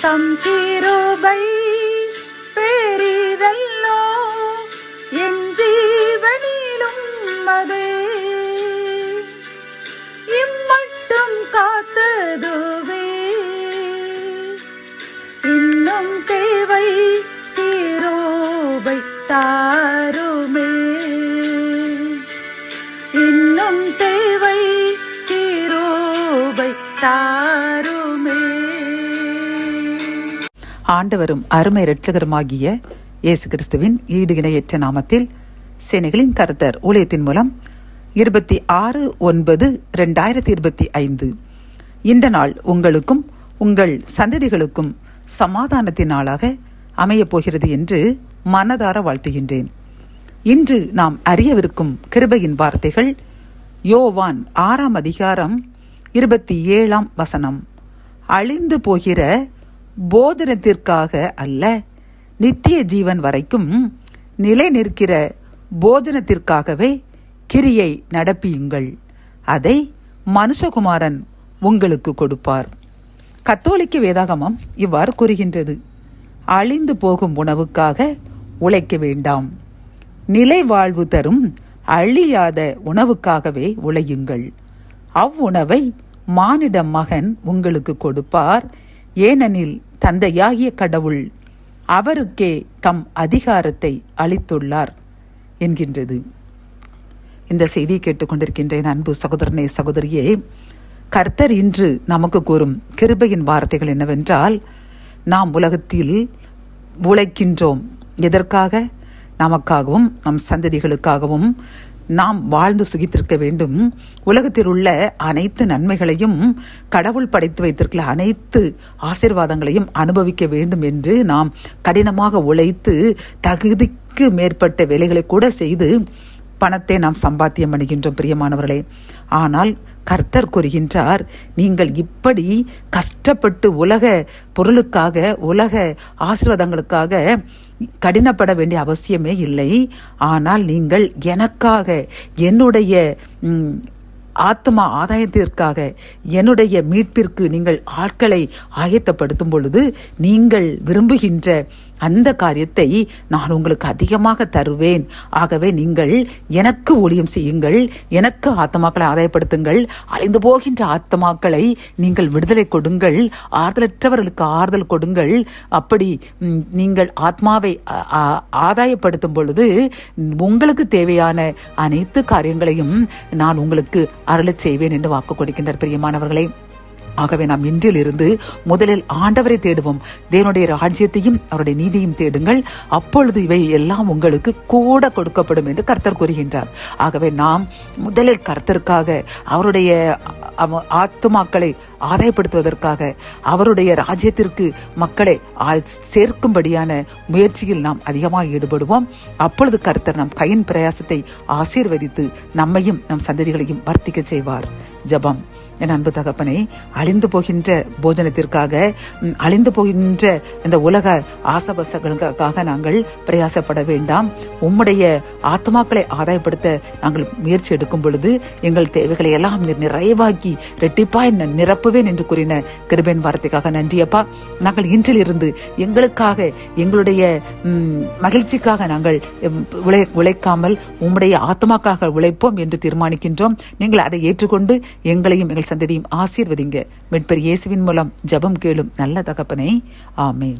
தம் கிருபை பெரிதல்லோ என் ஜீவனிலும் அதே இம்மட்டும் காத்ததுவே இன்னும் தேவை கிருபை தாருமே இன்னும் தேவை கிருபை தாருமே. ஆண்டவரும் அருமை இரட்சகருமாகிய இயேசு கிறிஸ்துவின் ஈடு இணையற்ற நாமத்தில் சேனைகளின் கர்த்தர் ஊழியத்தின் மூலம் 26/9/2025 இந்த நாள் உங்களுக்கும் உங்கள் சந்ததிகளுக்கும் சமாதானத்தின் நாளாக அமையப் போகிறது என்று மனதார வாழ்த்துகின்றேன். இன்று நாம் அறியவிருக்கும் கிருபையின் வார்த்தைகள் யோவான் 6:27 அழிந்து போகிற போஜனத்திற்காக அல்ல, நித்திய ஜீவன் வரைக்கும் நிலை நிற்கிற போஜனத்திற்காகவே கிரியை நடப்பியுங்கள், அதை மனுஷகுமாரன் உங்களுக்கு கொடுப்பார். கத்தோலிக்க வேதாகமம் இவ்வாறு கூறுகின்றது, அழிந்து போகும் உணவுக்காக உழைக்க வேண்டாம், நிலை வாழ்வு தரும் அழியாத உணவுக்காகவே உழையுங்கள். அவ்வுணவை மானிட மகன் உங்களுக்கு கொடுப்பார், ஏனெனில் தந்தையாகிய கடவுள் அவருக்கே தம் அதிகாரத்தை அளித்துள்ளார் என்கின்றது. இந்த செய்தியை கேட்டுக்கொண்டிருக்கின்ற அன்பு சகோதரனே சகோதரியே, கர்த்தர் இன்று நமக்கு கூறும் கிருபையின் வார்த்தைகள் என்னவென்றால், நாம் உலகத்தில் உழைக்கின்றோம். எதற்காக? நமக்காகவும் நம் சந்ததிகளுக்காகவும் நாம் வாழ்ந்து சுகித்திருக்க வேண்டும். உலகத்தில் உள்ள அனைத்து நன்மைகளையும், கடவுள் படைத்து வைத்திருக்கிற அனைத்து ஆசீர்வாதங்களையும் அனுபவிக்க வேண்டும் என்று நாம் கடினமாக உழைத்து தகுதிக்கு மேற்பட்ட வேலைகளை கூட செய்து பணத்தை நாம் சம்பாத்தியம் பண்ணுகின்றோம் பிரியமானவர்களே. ஆனால் கர்த்தர் கூறுகின்றார், நீங்கள் இப்படி கஷ்டப்பட்டு உலக பொருளுக்காக, உலக ஆசீர்வாதங்களுக்காக கடினப்பட வேண்டிய அவசியமே இல்லை. ஆனால் நீங்கள் எனக்காக, என்னுடைய ஆத்மா ஆதாயத்திற்காக, என்னுடைய மீட்பிற்கு நீங்கள் ஆட்களை ஆயத்தப்படுத்தும் பொழுது நீங்கள் விரும்புகின்ற அந்த காரியத்தை நான் உங்களுக்கு அதிகமாக தருவேன். ஆகவே நீங்கள் எனக்கு ஊழியம் செய்யுங்கள், எனக்கு ஆத்மாக்களை ஆதாயப்படுத்துங்கள், அழிந்து போகின்ற ஆத்மாக்களை நீங்கள் விடுதலை கொடுங்கள், ஆறுதலற்றவர்களுக்கு ஆறுதல் கொடுங்கள். அப்படி நீங்கள் ஆத்மாவை ஆதாயப்படுத்தும் பொழுது உங்களுக்கு தேவையான அனைத்து காரியங்களையும் நான் உங்களுக்கு அருளச் செய்வேன் என்று வாக்கு கொடுக்கின்றார் பிரியமானவர்களே. ஆகவே நாம் இன்றிலிருந்து முதலில் ஆண்டவரை தேடுவோம், தேவனுடைய ராஜ்யத்தையும் அவருடைய நீதியும் தேடுங்கள், அப்பொழுது இவை எல்லாம் உங்களுக்கு கூட கொடுக்கப்படும் என்று கர்த்தர் கூறுகின்றார். ஆகவே நாம் முதலில் கர்த்தருக்காக, அவருடைய ஆத்துமாக்களை ஆதாயப்படுத்துவதற்காக, அவருடைய ராஜ்யத்திற்கு மக்களை சேர்க்கும்படியான முயற்சியில் நாம் அதிகமாக ஈடுபடுவோம். அப்பொழுது கர்த்தர் நம் கையின் பிரயாசத்தை ஆசீர்வதித்து நம்மையும் நம் சந்ததிகளையும் வர்த்திக்க செய்வார். ஜெபம். என் அன்பு தகப்பனே, அழிந்து போகின்ற போஜனத்திற்காக, அழிந்து போகின்ற இந்த உலக ஆசபசங்களுக்காக நாங்கள் பிரயாசப்பட வேண்டாம். உம்முடைய ஆத்மாக்களை ஆதாயப்படுத்த நாங்கள் முயற்சி எடுக்கும் பொழுது எங்கள் தேவைகளை எல்லாம் நிறைவாக்கி ரெட்டிப்பாய் நிரப்புவேன் என்று கூறின கிருபையின் வார்த்தைக்காக நன்றியப்பா. நாங்கள் இன்றிலிருந்து எங்களுக்காக, எங்களுடைய மகிழ்ச்சிக்காக நாங்கள் உழைக்காமல் உம்முடைய ஆத்மாக்காக உழைப்போம் என்று தீர்மானிக்கின்றோம். நீங்கள் அதை ஏற்றுக்கொண்டு எங்களையும் எங்கள் சந்ததியும் ஆசீர்வதிங்க. மீட்பர் இயேசுவின் மூலம் ஜெபம் கேளும் நல்ல தகப்பனே, ஆமென்.